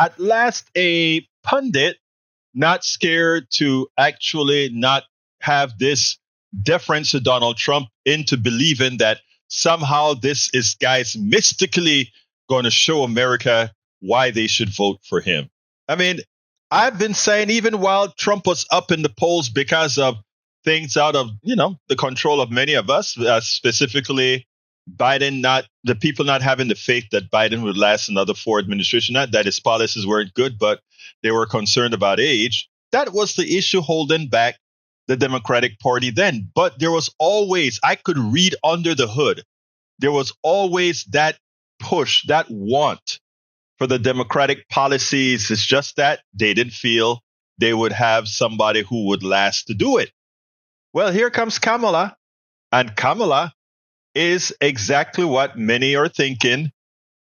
at last a pundit not scared to actually not have this deference to Donald Trump into believing that somehow this is guys mystically going to show America why they should vote for him. I mean, I've been saying even while Trump was up in the polls because of things out of, the control of many of us, specifically the people not having the faith that Biden would last another 4 administration, not that his policies weren't good, but they were concerned about age. That was the issue holding back the Democratic Party then. But there was always, I could read under the hood, there was always that push, that want for the Democratic policies. It's just that they didn't feel they would have somebody who would last to do it. Well, here comes Kamala, and Kamala is exactly what many are thinking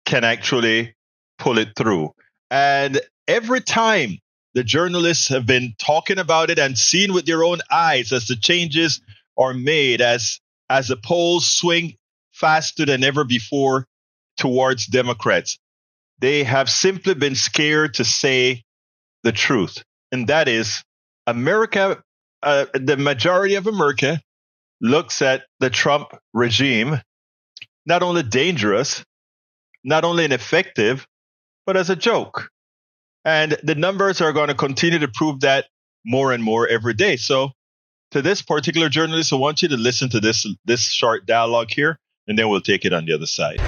can actually pull it through. And every time the journalists have been talking about it and seen with their own eyes as the changes are made, as the polls swing faster than ever before towards Democrats, they have simply been scared to say the truth. And that is, America, the majority of America looks at the Trump regime not only dangerous, not only ineffective, but as a joke. And the numbers are going to continue to prove that more and more every day. So to this particular journalist, I want you to listen to this short dialogue here, and then we'll take it on the other side.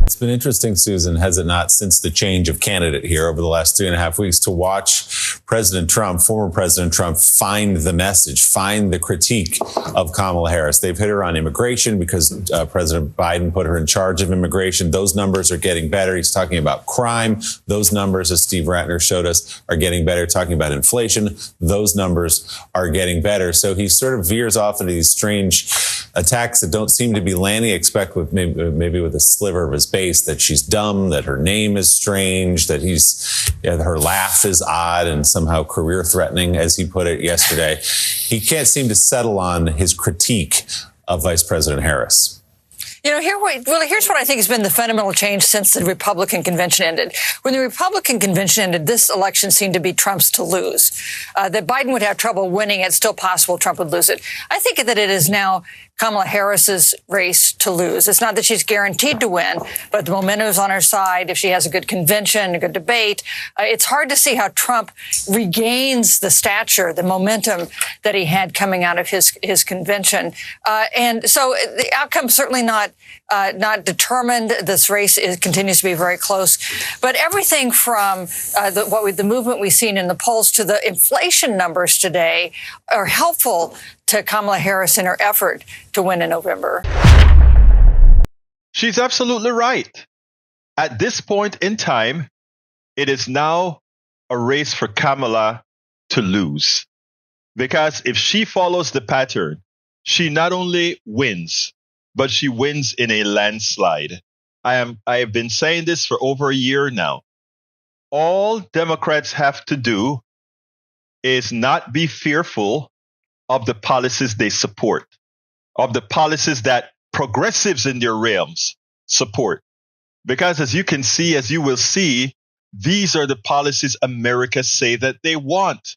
It's been interesting, Susan, has it not, since the change of candidate here over the last 3.5 weeks, to watch President Trump, former President Trump, find the message, find the critique of Kamala Harris. They've hit her on immigration because President Biden put her in charge of immigration. Those numbers are getting better. He's talking about crime. Those numbers, as Steve Ratner showed us, are getting better. Talking about inflation. Those numbers are getting better. So he sort of veers off into these strange attacks that don't seem to be landing. Expect with maybe with a sliver of his base that she's dumb, that her name is strange, that her laugh is odd and somehow career threatening, as he put it yesterday. He can't seem to settle on his critique of Vice President Harris. Here's what I think has been the fundamental change since the Republican convention ended. When the Republican convention ended, this election seemed to be Trump's to lose. That Biden would have trouble winning. It's still possible Trump would lose it. I think that it is now Kamala Harris's race to lose. It's not that she's guaranteed to win, but the momentum is on her side. If she has a good convention, a good debate, it's hard to see how Trump regains the stature, the momentum that he had coming out of his convention. And so the outcome's certainly not determined. This race continues to be very close. But everything from the movement we've seen in the polls to the inflation numbers today are helpful to Kamala Harris in her effort to win in November. She's absolutely right. At this point in time, it is now a race for Kamala to lose. Because if she follows the pattern, she not only wins, but she wins in a landslide. I have been saying this for over a year now. All Democrats have to do is not be fearful of the policies they support, of the policies that progressives in their realms support. Because as you will see, these are the policies America say that they want.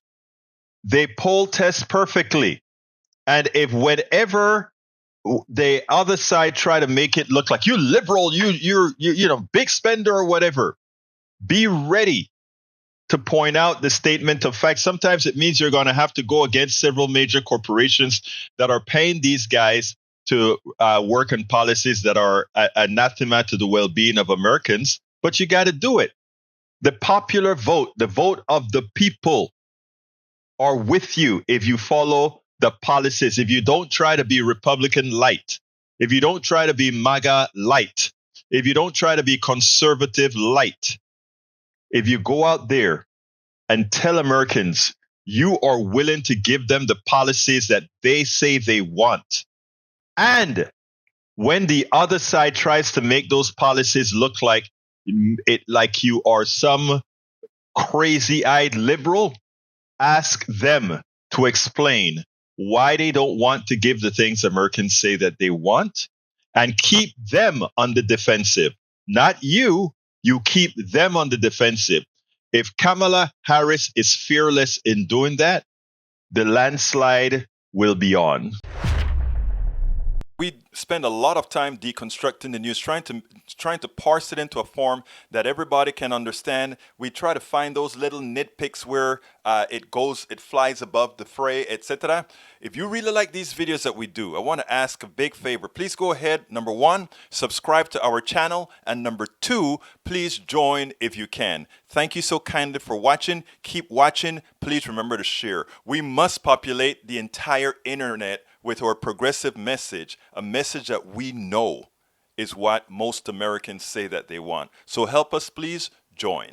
They poll test perfectly. And if whenever the other side try to make it look like you liberal, you're big spender or whatever, be ready to point out the statement of fact. Sometimes it means you're going to have to go against several major corporations that are paying these guys to work on policies that are anathema to the well-being of Americans, but you got to do it. The popular vote, the vote of the people, are with you if you follow the policies, if you don't try to be Republican light, if you don't try to be MAGA light, if you don't try to be conservative light. If you go out there and tell Americans you are willing to give them the policies that they say they want, and when the other side tries to make those policies look like you are some crazy-eyed liberal, ask them to explain why they don't want to give the things Americans say that they want, and keep them on the defensive, not you. You keep them on the defensive. If Kamala Harris is fearless in doing that, the landslide will be on. We spend a lot of time deconstructing the news, trying to parse it into a form that everybody can understand. We try to find those little nitpicks where it flies above the fray, etc. If you really like these videos that we do, I want to ask a big favor. Please go ahead. Number one, subscribe to our channel. And number two, please join if you can. Thank you so kindly for watching. Keep watching. Please remember to share. We must populate the entire internet with our progressive message, a message that we know is what most Americans say that they want. So help us, please join.